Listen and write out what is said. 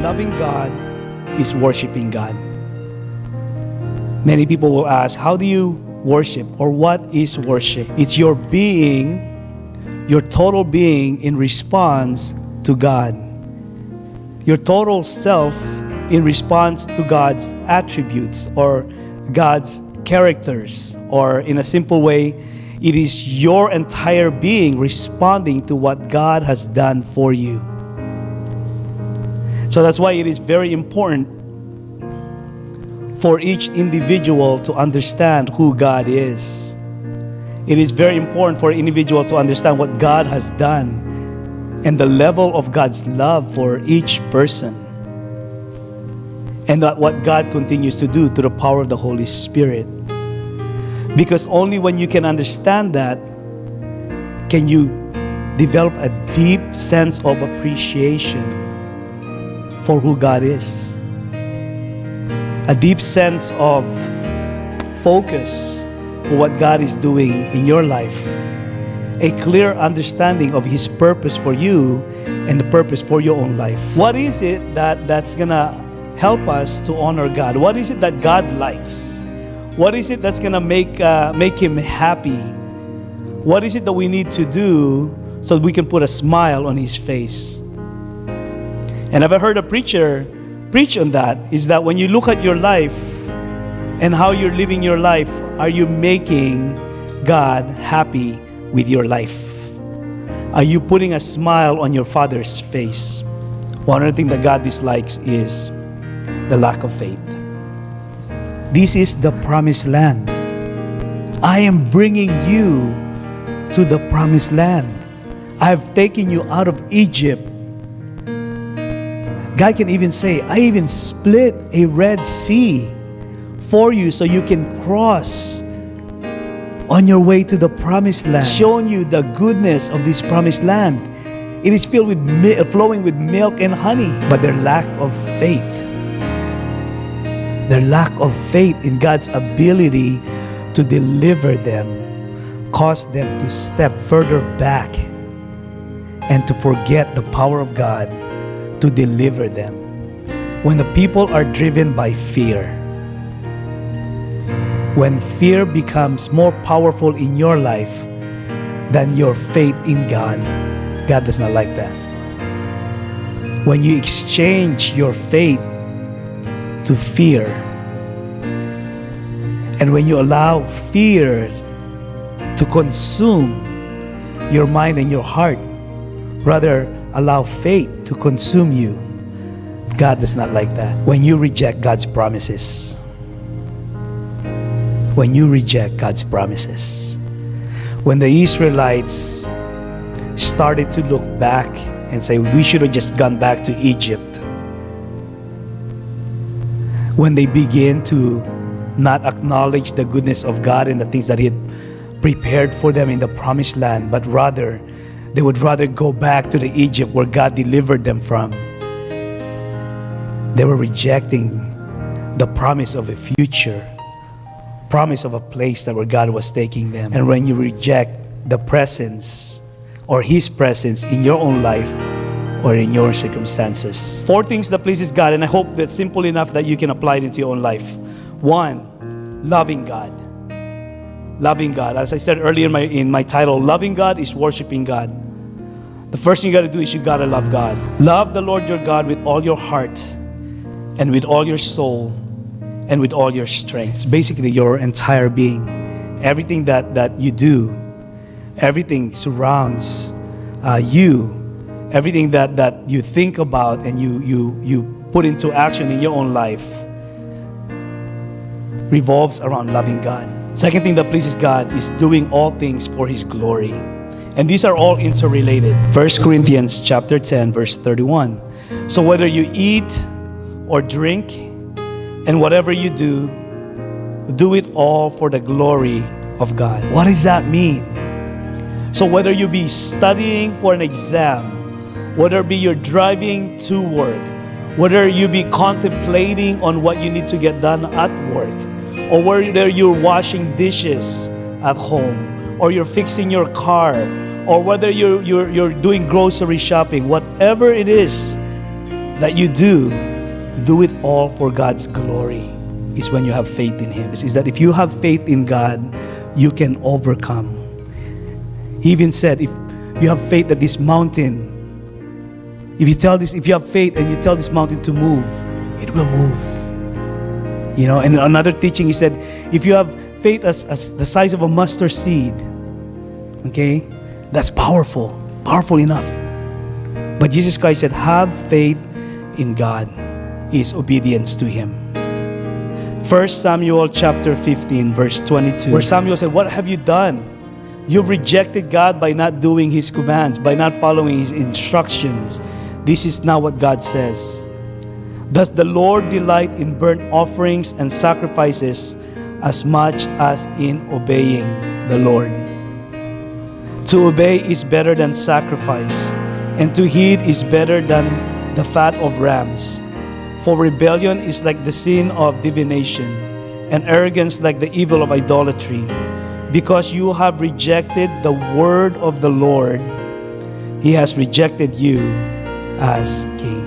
Loving God is worshiping God. Many people will ask, how do you worship, or what is worship? It's your being, your total being in response to God. Your total self in response to God's attributes or God's characters, or in a simple way, it is your entire being responding to what God has done for you. So that's why it is very important for each individual to understand who God is. It is very important for an individual to understand what God has done and the level of God's love for each person. And that what God continues to do through the power of the Holy Spirit. Because only when you can understand that, can you develop a deep sense of appreciation for who God is. A deep sense of focus for what God is doing in your life. A clear understanding of His purpose for you and the purpose for your own life. What is it that's gonna help us to honor God? What is it that God likes? What is it that's gonna make Him happy? What is it that we need to do so that we can put a smile on His face? And I've heard a preacher preach on that, is that when you look at your life and how you're living your life, are you making God happy with your life? Are you putting a smile on your Father's face? One of the things that God dislikes is the lack of faith. This is the promised land. I am bringing you to the promised land. I have taken you out of Egypt. God can even say, I even split a Red Sea for you so you can cross on your way to the promised land. Showing you the goodness of this promised land. It is filled with flowing with milk and honey. But their lack of faith, in God's ability to deliver them, caused them to step further back and to forget the power of God to deliver them. When the people are driven by fear, when fear becomes more powerful in your life than your faith in God, God does not like that. When you exchange your faith to fear, and when you allow fear to consume your mind and your heart, rather allow faith to consume you, God does not like that. When you reject God's promises, when the Israelites started to look back and say, we should have just gone back to Egypt, when they begin to not acknowledge the goodness of God and the things that He had prepared for them in the promised land, but rather they would rather go back to the Egypt where God delivered them from. They were rejecting the promise of a future, promise of a place that where God was taking them. And when you reject the presence or His presence in your own life or in your circumstances. 4 things that pleases God, and I hope that's simple enough that you can apply it into your own life. 1, loving God. Loving God. As I said earlier in my title, loving God is worshiping God. The first thing you got to do is you got to love God. Love the Lord your God with all your heart and with all your soul and with all your strength. Basically, your entire being. Everything that you do, everything surrounds you. Everything that you think about and you put into action in your own life revolves around loving God. Second thing that pleases God is doing all things for His glory. And these are all interrelated. 1 Corinthians chapter 10, verse 31. So whether you eat or drink, and whatever you do, do it all for the glory of God. What does that mean? So whether you be studying for an exam, whether it be you're driving to work, whether you be contemplating on what you need to get done at work, or whether you're washing dishes at home, or you're fixing your car, or whether you're doing grocery shopping, whatever it is, that you do it all for God's glory. Is when you have faith in Him. Is that if you have faith in God, you can overcome. He even said, if you have faith that this mountain, if you have faith and you tell this mountain to move, it will move. You know, and another teaching, he said, if you have faith as the size of a mustard seed, okay, that's powerful enough. But Jesus Christ said, have faith in God is obedience to Him. 1 Samuel chapter 15 verse 22, where Samuel said, what have you done? You've rejected God by not doing His commands, by not following His instructions. This is not what God says. Does the Lord delight in burnt offerings and sacrifices as much as in obeying the Lord? To obey is better than sacrifice, and to heed is better than the fat of rams. For rebellion is like the sin of divination, and arrogance like the evil of idolatry. Because you have rejected the word of the Lord, He has rejected you as king.